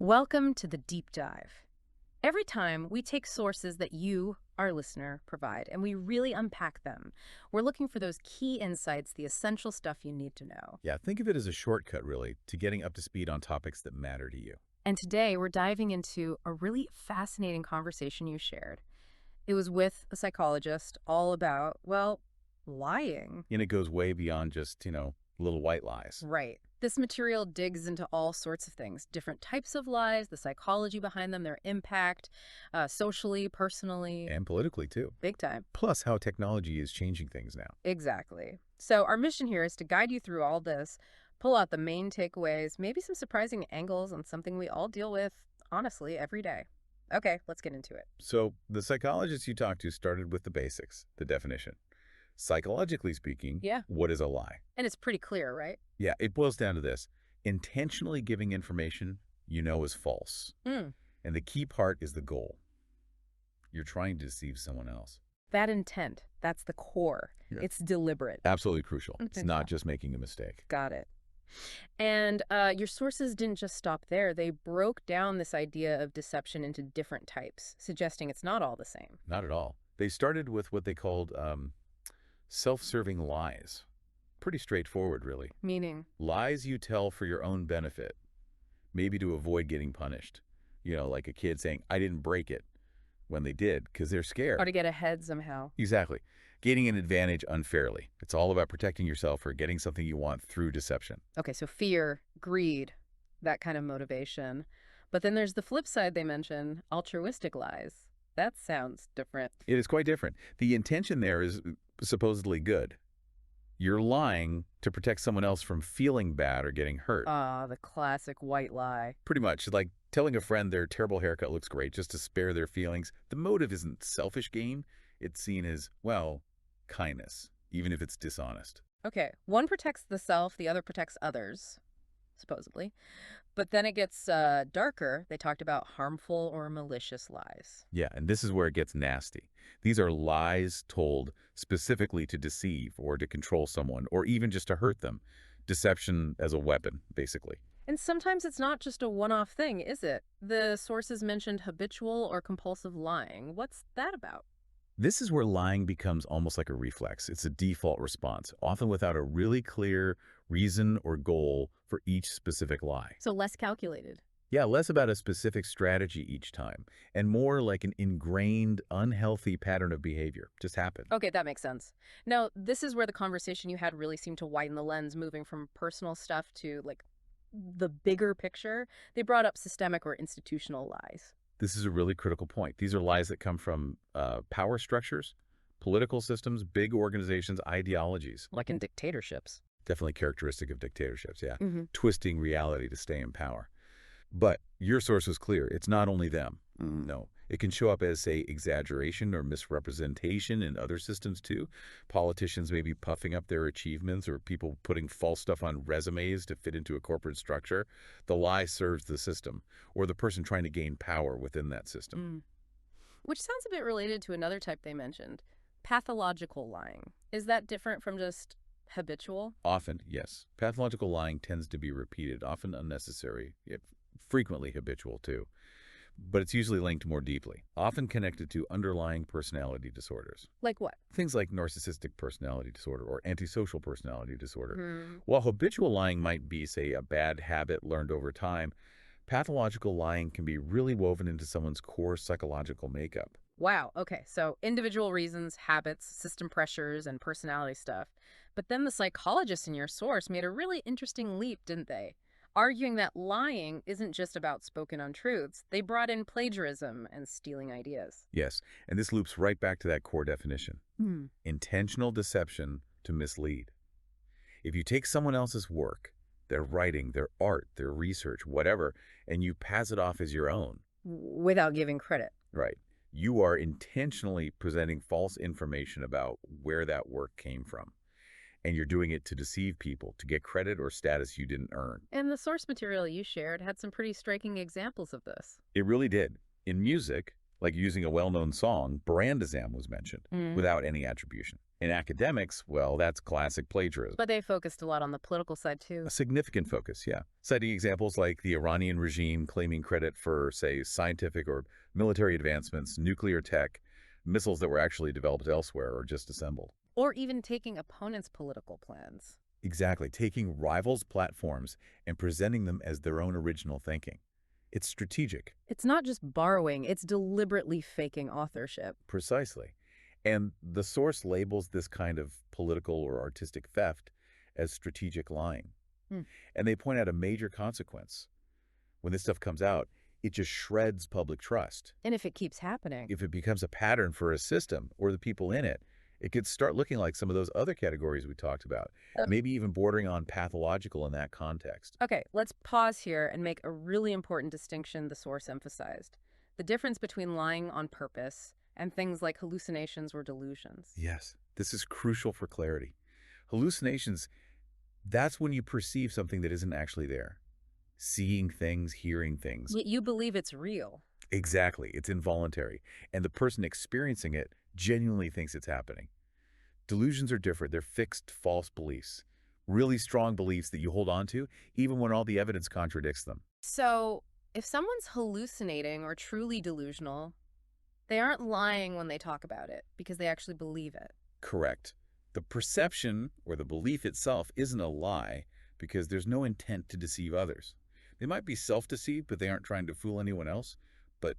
Welcome to the deep dive. Every time we take sources that you, our listener, provide and we really unpack them, we're looking for those key insights, the essential stuff you need to know. Yeah, think of it as a shortcut, really, to getting up to speed on topics that matter to you. And today we're diving into a really fascinating conversation you shared. It was with a psychologist all about, well, lying. And it goes way beyond just, little white lies. Right. This material digs into all sorts of things, different types of lies, the psychology behind them, their impact, socially, personally, And politically, too. big time. Plus, how technology is changing things now. Exactly. So our mission here is to guide you through all this, pull out the main takeaways, maybe some surprising angles on something we all deal with, honestly, every day. Okay, let's get into it. So, the psychologist you talked to started with the basics, the definition. Psychologically speaking, Yeah. what is a lie? And it's pretty clear, right? Yeah, it boils down to this. Intentionally giving information you know is false. Mm. And the key part is the goal. You're trying to deceive someone else. That intent, that's the core. Yeah. It's deliberate. Absolutely crucial. It's Okay. not just making a mistake. Got it. And your sources didn't just stop there. They broke down this idea of deception into different types, suggesting it's not all the same. Not at all. They started with what they called self-serving lies. Pretty straightforward, really. Meaning, Lies you tell for your own benefit, maybe to avoid getting punished. Like a kid saying, I didn't break it, when they did, because they're scared. or to get ahead somehow. Exactly. Gaining an advantage unfairly. It's all about protecting yourself or getting something you want through deception. Okay, so fear, greed, that kind of motivation. But then there's the flip side they mention, altruistic lies. That sounds different. It is quite different. The intention there is supposedly good. You're lying to protect someone else from feeling bad or getting hurt. Ah, the classic white lie. Pretty much. Like telling a friend their terrible haircut looks great just to spare their feelings. The motive isn't selfish gain. It's seen as, well, kindness, even if it's dishonest. Okay, one protects the self, the other protects others, supposedly. But then it gets darker. They talked about harmful or malicious lies. Yeah, and this is where it gets nasty. These are lies told specifically to deceive or to control someone or even just to hurt them. Deception as a weapon, basically. And sometimes it's not just a one-off thing, is it? The sources mentioned habitual or compulsive lying. What's that about? This is where lying becomes almost like a reflex. It's a default response, often without a really clear reason or goal for each specific lie. So less calculated. Yeah, less about a specific strategy each time, and more like an ingrained, unhealthy pattern of behavior. Just happen. Okay, that makes sense. Now, this is where the conversation you had really seemed to widen the lens, moving from personal stuff to, like, the bigger picture. They brought up systemic or institutional lies. This is a really critical point. These are lies that come from power structures, political systems, big organizations, ideologies. Like in dictatorships. Definitely characteristic of dictatorships, yeah. Mm-hmm. Twisting reality to stay in power. But your source was clear. It's not only them. No. It can show up as, say, exaggeration or misrepresentation in other systems, too. Politicians may be puffing up their achievements or people putting false stuff on resumes to fit into a corporate structure. The lie serves the system or the person trying to gain power within that system. Which sounds a bit related to another type they mentioned, pathological lying. Is that different from just habitual? Often, yes. Pathological lying tends to be repeated, often unnecessary, yet frequently habitual, too. But it's usually linked more deeply, often connected to underlying personality disorders. Like what? Things like narcissistic personality disorder or antisocial personality disorder. Hmm. While habitual lying might be, say, a bad habit learned over time, pathological lying can be really woven into someone's core psychological makeup. Wow, okay, so individual reasons, habits, system pressures, and personality stuff. But then the psychologists in your source made a really interesting leap, didn't they? Arguing that lying isn't just about spoken untruths. They brought in plagiarism and stealing ideas. Yes, and this loops right back to that core definition. Intentional deception to mislead. If you take someone else's work, their writing, their art, their research, whatever, and you pass it off as your own, Without giving credit. right, you are intentionally presenting false information about where that work came from. And you're doing it to deceive people, to get credit or status you didn't earn. And the source material you shared had some pretty striking examples of this. It really did. In music, like using a well-known song, brandism was mentioned without any attribution. In academics, well, that's classic plagiarism. But they focused a lot on the political side, A too. significant focus, yeah. Citing examples like the Iranian regime claiming credit for, say, scientific or military advancements, nuclear tech, missiles that were actually developed elsewhere or just assembled. Or even taking opponents' political plans. Exactly, taking rivals' platforms and presenting them as their own original thinking. It's strategic, It's not just borrowing, it's deliberately faking authorship. precisely. And the source labels this kind of political or artistic theft as strategic lying. Hmm. And they point out a major consequence. When this stuff comes out, it just shreds public trust. And if it keeps happening. If it becomes a pattern for a system or the people in it, it could start looking like some of those other categories we talked about, maybe even bordering on pathological in that context. Okay, let's pause here and make a really important distinction the source emphasized. The difference between lying on purpose and things like hallucinations or delusions. Yes, this is crucial for clarity. Hallucinations, that's when you perceive something that isn't actually there. Seeing things, hearing things. Yet you believe it's real. Exactly, it's involuntary. And the person experiencing it genuinely thinks it's happening. Delusions are different. They're fixed, false beliefs. Really strong beliefs that you hold on to, even when all the evidence contradicts them. So, if someone's hallucinating or truly delusional, they aren't lying when they talk about it because they actually believe it. Correct. The perception or the belief itself isn't a lie because there's no intent to deceive others. They might be self-deceived, but they aren't trying to fool anyone else. But,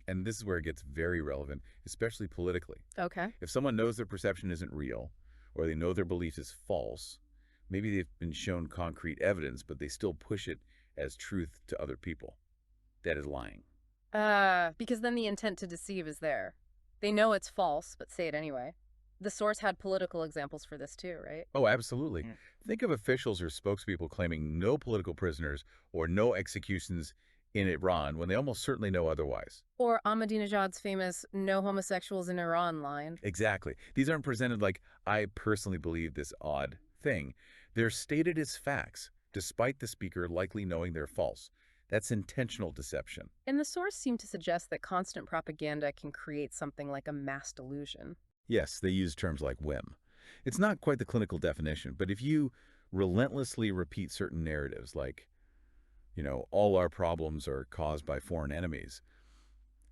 and this is where it gets very relevant, especially politically. Okay. If someone knows their perception isn't real, or they know their belief is false, maybe they've been shown concrete evidence, but they still push it as truth to other people. That is lying. Because then the intent to deceive is there. They know it's false, but say it anyway. The source had political examples for this too, right? Oh, absolutely. Mm. Think of officials or spokespeople claiming no political prisoners or no executions in Iran when they almost certainly know otherwise. Or Ahmadinejad's famous "no homosexuals in Iran" line. Exactly. These aren't presented like, I personally believe this odd thing. They're stated as facts, despite the speaker likely knowing they're false. That's intentional deception. And the source seemed to suggest that constant propaganda can create something like a mass delusion. Yes, they use terms like whim. It's not quite the clinical definition, but if you relentlessly repeat certain narratives like, all our problems are caused by foreign enemies,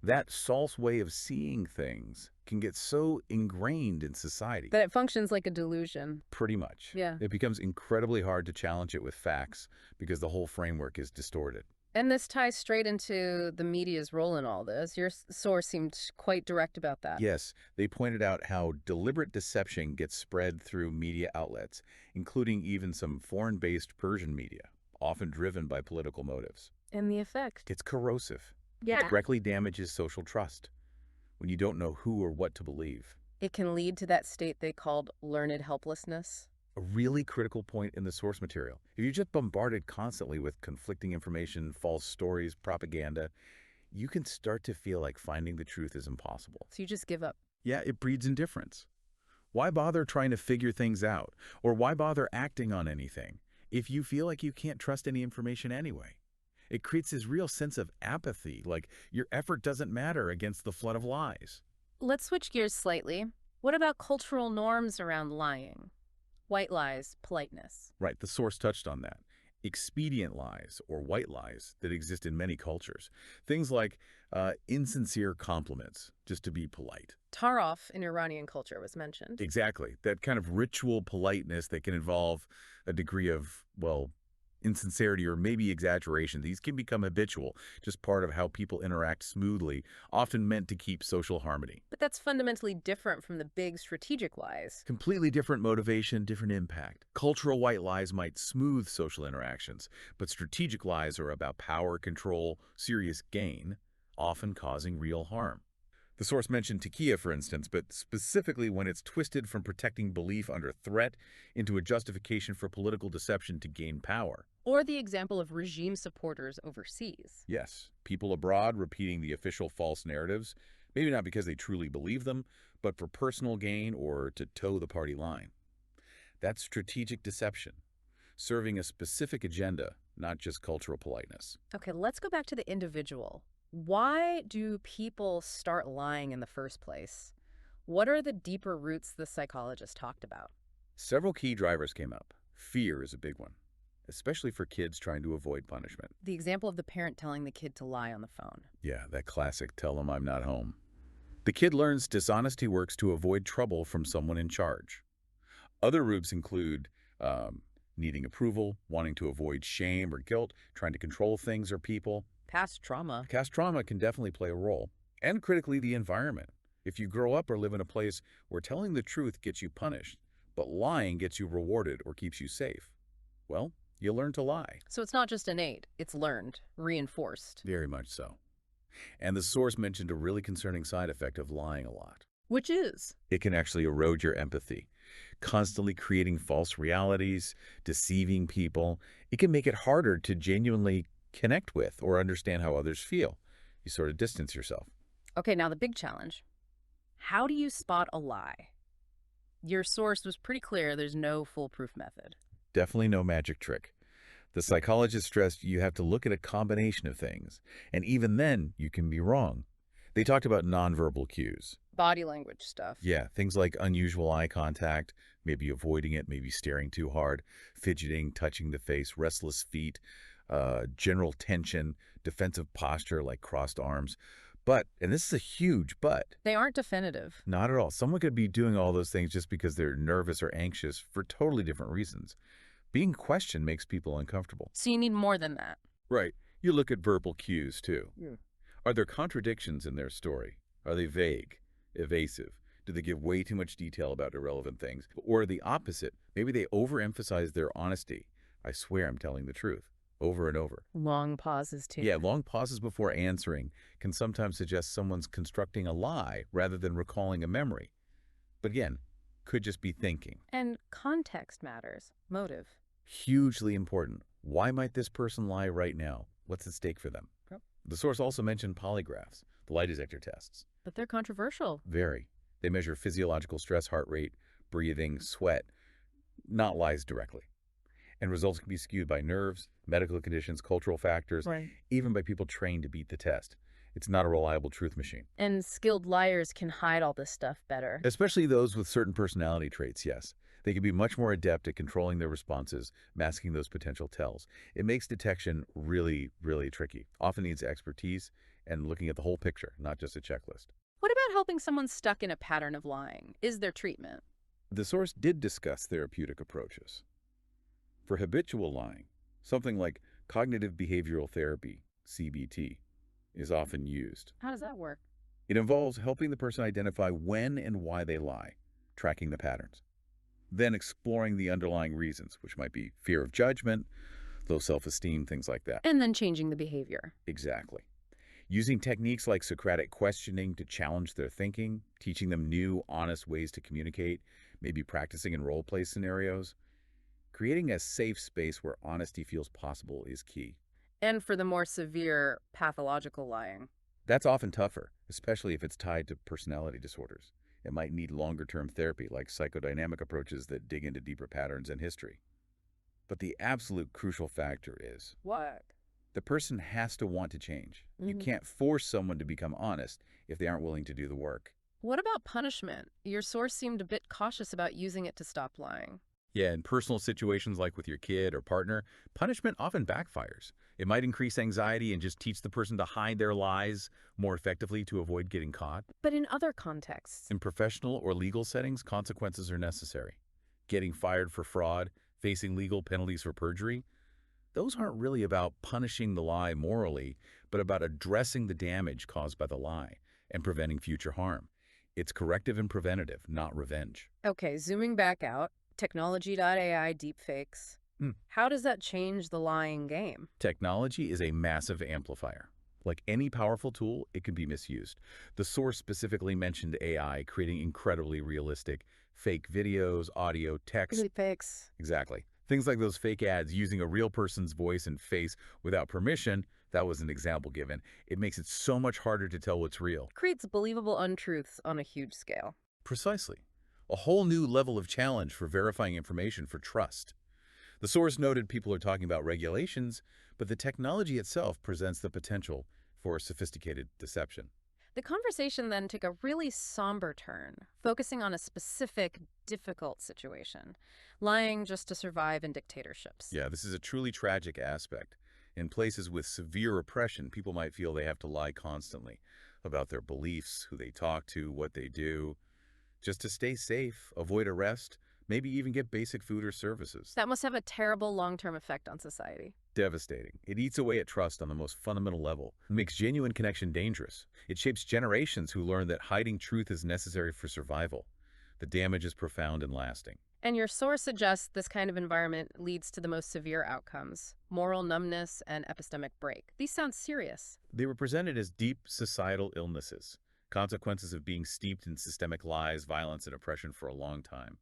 that false way of seeing things can get so ingrained in society. That it functions like a delusion. Pretty much. Yeah. It becomes incredibly hard to challenge it with facts because the whole framework is distorted. And this ties straight into the media's role in all this. Your source seemed quite direct about that. Yes, they pointed out how deliberate deception gets spread through media outlets, including even some foreign-based Persian media, often driven by political motives. And the effect. It's corrosive. Yeah. It directly damages social trust when you don't know who or what to believe. It can lead to that state they called learned helplessness. A really critical point in the source material. If you're just bombarded constantly with conflicting information, false stories, propaganda, you can start to feel like finding the truth is impossible. So you just give up. Yeah, it breeds indifference. Why bother trying to figure things out? Or why bother acting on anything if you feel like you can't trust any information anyway? It creates this real sense of apathy, like your effort doesn't matter against the flood of lies. Let's switch gears slightly. What about cultural norms around lying? White lies, politeness. Right, the source touched on that. Expedient lies, or white lies, that exist in many cultures. Things like insincere compliments, just to be polite. Tarof in Iranian culture was mentioned. Exactly. That kind of ritual politeness that can involve a degree of, insincerity or maybe exaggeration. These can become habitual, just part of how people interact smoothly, often meant to keep social harmony. But that's fundamentally different from the big strategic lies. Completely different motivation, different impact. Cultural white lies might smooth social interactions, but strategic lies are about power, control, serious gain, often causing real harm. The source mentioned taqiyya, for instance, but specifically when it's twisted from protecting belief under threat into a justification for political deception to gain power. Or the example of regime supporters overseas. Yes, people abroad repeating the official false narratives, maybe not because they truly believe them, but for personal gain or to toe the party line. That's strategic deception, serving a specific agenda, not just cultural politeness. Okay, let's go back to the individual. Why do people start lying in the first place? What are the deeper roots the psychologist talked about? Several key drivers came up. Fear is a big one, especially for kids trying to avoid punishment. The example of the parent telling the kid to lie on the phone. Yeah, that classic tell them I'm not home. The kid learns dishonesty works to avoid trouble from someone in charge. Other roots include needing approval, wanting to avoid shame or guilt, trying to control things or people. Past trauma. Past trauma can definitely play a role. And critically, the environment. If you grow up or live in a place where telling the truth gets you punished, but lying gets you rewarded or keeps you safe, well, you learn to lie. So it's not just innate, it's learned, reinforced. Very much so. And the source mentioned a really concerning side effect of lying a lot. Which is? It can actually erode your empathy. Constantly creating false realities, deceiving people, it can make it harder to genuinely connect with or understand how others feel. You sort of distance yourself. Okay, now the big challenge. How do you spot a lie? Your source was pretty clear there's no foolproof method. Definitely no magic trick. The psychologist stressed you have to look at a combination of things, and even then, you can be wrong. They talked about nonverbal cues. Body language stuff. Yeah, things like unusual eye contact, maybe avoiding it, maybe staring too hard, fidgeting, touching the face, restless feet, general tension, defensive posture like crossed arms. But, and this is a huge but, They aren't definitive. not at all. Someone could be doing all those things just because they're nervous or anxious for totally different reasons. Being questioned makes people uncomfortable. So you need more than that. Right. You look at verbal cues, too. Yeah. Are there contradictions in their story? Are they vague, evasive? Do they give way too much detail about irrelevant things? Or the opposite, maybe they overemphasize their honesty. I swear I'm telling the truth, over and over. Long pauses, too. Yeah, long pauses before answering can sometimes suggest someone's constructing a lie rather than recalling a memory. But again, could just be thinking. And context matters. Motive. Hugely important. Why might this person lie right now? What's at stake for them? Yep. The source also mentioned polygraphs, the lie detector tests. But they're controversial. Very. They measure physiological stress, heart rate, breathing, sweat, not lies directly. And results can be skewed by nerves, medical conditions, cultural factors, Right. even by people trained to beat the test. It's not a reliable truth machine. And skilled liars can hide all this stuff better. Especially those with certain personality traits, yes. They can be much more adept at controlling their responses, masking those potential tells. It makes detection really, really tricky. Often needs expertise and looking at the whole picture, not just a checklist. What about helping someone stuck in a pattern of lying? Is there treatment? The source did discuss therapeutic approaches. For habitual lying, something like cognitive behavioral therapy, CBT, is often used. How does that work? It involves helping the person identify when and why they lie, tracking the patterns. Then exploring the underlying reasons, which might be fear of judgment, low self-esteem, things like that. And then changing the behavior. Exactly. Using techniques like Socratic questioning to challenge their thinking, teaching them new, honest ways to communicate, maybe practicing in role-play scenarios. Creating a safe space where honesty feels possible is key. And for the more severe pathological lying. That's often tougher, especially if it's tied to personality disorders. It might need longer-term therapy like psychodynamic approaches that dig into deeper patterns and history. But the absolute crucial factor is What? the person has to want to change. You can't force someone to become honest if they aren't willing to do the work. What about punishment? Your source seemed a bit cautious about using it to stop lying. Yeah, in personal situations like with your kid or partner, punishment often backfires. It might increase anxiety and just teach the person to hide their lies more effectively to avoid getting caught. But in other contexts, In professional or legal settings, consequences are necessary. Getting fired for fraud, facing legal penalties for perjury, those aren't really about punishing the lie morally, but about addressing the damage caused by the lie and preventing future harm. It's corrective and preventative, not revenge. okay, zooming back out, technology.ai deepfakes. How does that change the lying game? Technology is a massive amplifier. Like any powerful tool, it can be misused. The source specifically mentioned AI creating incredibly realistic fake videos, audio, text. Deepfakes. Exactly. Things like those fake ads using a real person's voice and face without permission, that was an example given. It makes it so much harder to tell what's real. Creates believable untruths on a huge scale. Precisely. A whole new level of challenge for verifying information for trust. The source noted people are talking about regulations, but the technology itself presents the potential for sophisticated deception. The conversation then took a really somber turn, focusing on a specific, difficult situation, lying just to survive in dictatorships. Yeah, this is a truly tragic aspect. In places with severe oppression, people might feel they have to lie constantly about their beliefs, who they talk to, what they do, just to stay safe, avoid arrest, maybe even get basic food or services. That must have a terrible long-term effect on society. Devastating. It eats away at trust on the most fundamental level. It makes genuine connection dangerous. It shapes generations who learn that hiding truth is necessary for survival. The damage is profound and lasting. And your source suggests this kind of environment leads to the most severe outcomes: moral numbness and epistemic break. These sound serious. They were presented as deep societal illnesses, consequences of being steeped in systemic lies, violence, and oppression for a long time.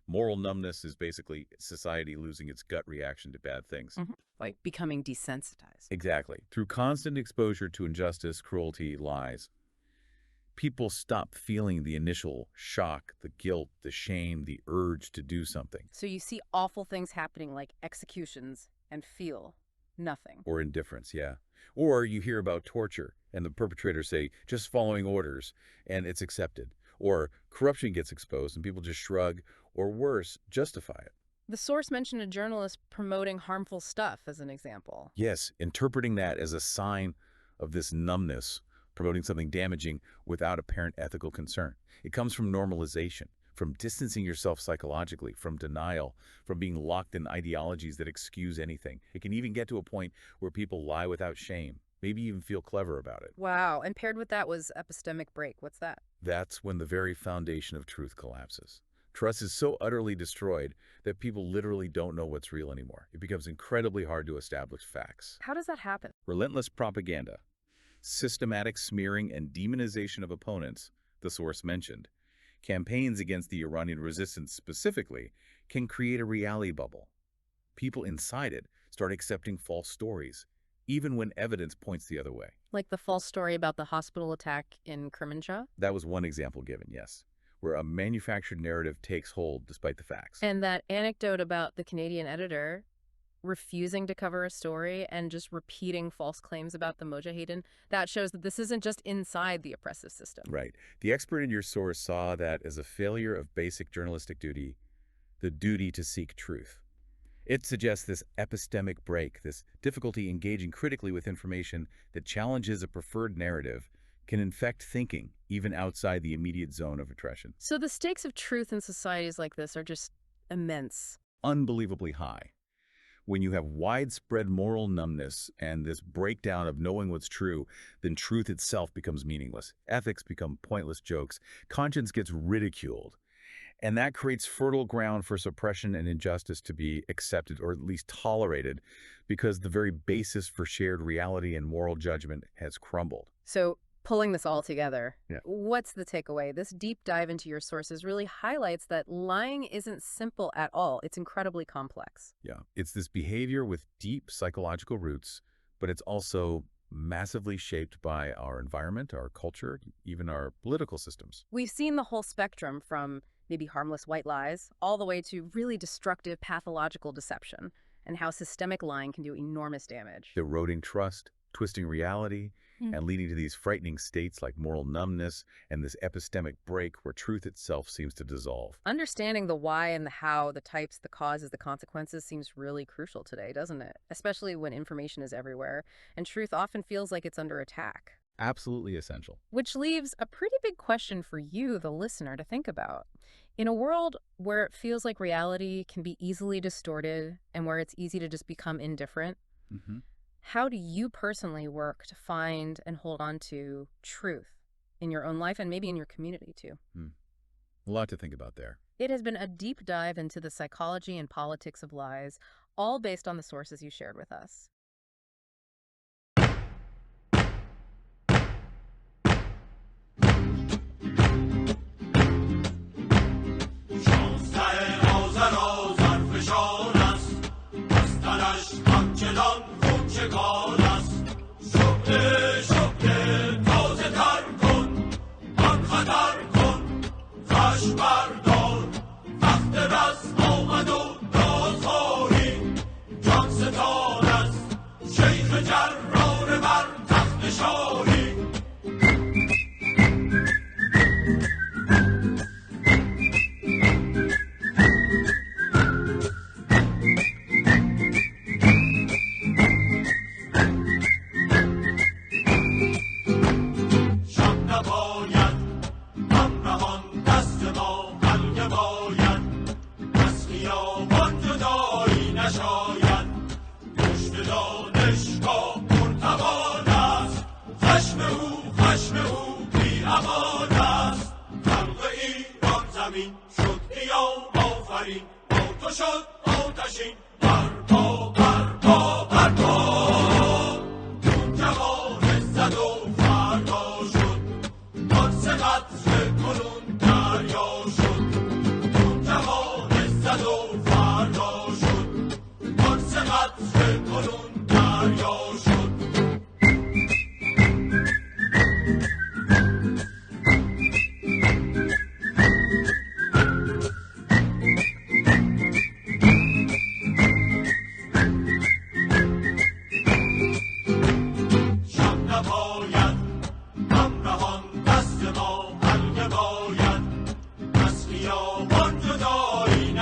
Moral numbness is basically society losing its gut reaction to bad things. Like becoming desensitized. Exactly. Through constant exposure to injustice, cruelty, lies, people stop feeling the initial shock, the guilt, the shame, the urge to do something. So you see awful things happening like executions and feel nothing. Or indifference, yeah. Or you hear about torture and the perpetrators say, just following orders, and it's accepted. Or corruption gets exposed and people just shrug, or worse, justify it. The source mentioned a journalist promoting harmful stuff as an example. Yes, interpreting that as a sign of this numbness, promoting something damaging without apparent ethical concern. It comes from normalization, from distancing yourself psychologically, from denial, from being locked in ideologies that excuse anything. It can even get to a point where people lie without shame, maybe even feel clever about it. Wow, and paired with that was epistemic break. What's that? That's when the very foundation of truth collapses. Trust is so utterly destroyed that people literally don't know what's real anymore. It becomes incredibly hard to establish facts. How does that happen? Relentless propaganda, systematic smearing and demonization of opponents, the source mentioned, campaigns against the Iranian resistance specifically, can create a reality bubble. People inside it start accepting false stories, even when evidence points the other way. Like the false story about the hospital attack in Kermanshah? That was one example given, yes, where a manufactured narrative takes hold despite the facts. And that anecdote about the Canadian editor refusing to cover a story and just repeating false claims about the Mujahideen, that shows that this isn't just inside the oppressive system. Right. The expert in your source saw that as a failure of basic journalistic duty, the duty to seek truth. It suggests this epistemic break, this difficulty engaging critically with information that challenges a preferred narrative, can infect thinking even outside the immediate zone of attrition. So the stakes of truth in societies like this are just immense. Unbelievably high. When you have widespread moral numbness and this breakdown of knowing what's true, then truth itself becomes meaningless. Ethics become pointless jokes. Conscience gets ridiculed. And that creates fertile ground for suppression and injustice to be accepted or at least tolerated because the very basis for shared reality and moral judgment has crumbled. So pulling this all together, Yeah. What's the takeaway? This deep dive into your sources really highlights that lying isn't simple at all. It's incredibly complex. Yeah, it's this behavior with deep psychological roots, but it's also massively shaped by our environment, our culture, even our political systems. We've seen the whole spectrum from maybe harmless white lies all the way to really destructive pathological deception and how systemic lying can do enormous damage. Eroding trust, twisting reality, and leading to these frightening states like moral numbness and this epistemic break where truth itself seems to dissolve. Understanding the why and the how, the types, the causes, the consequences seems really crucial today, doesn't it? Especially when information is everywhere and truth often feels like it's under attack. Absolutely essential. Which leaves a pretty big question for you, the listener, to think about. In a world where it feels like reality can be easily distorted and where it's easy to just become indifferent, how do you personally work to find and hold on to truth in your own life and maybe in your community too? A lot to think about there. It has been a deep dive into the psychology and politics of lies, all based on the sources you shared with us. بردار وقت رست آمد و راز خواهی جان ستان است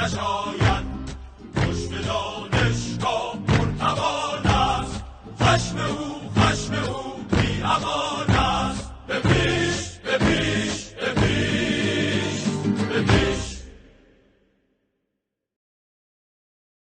Iraj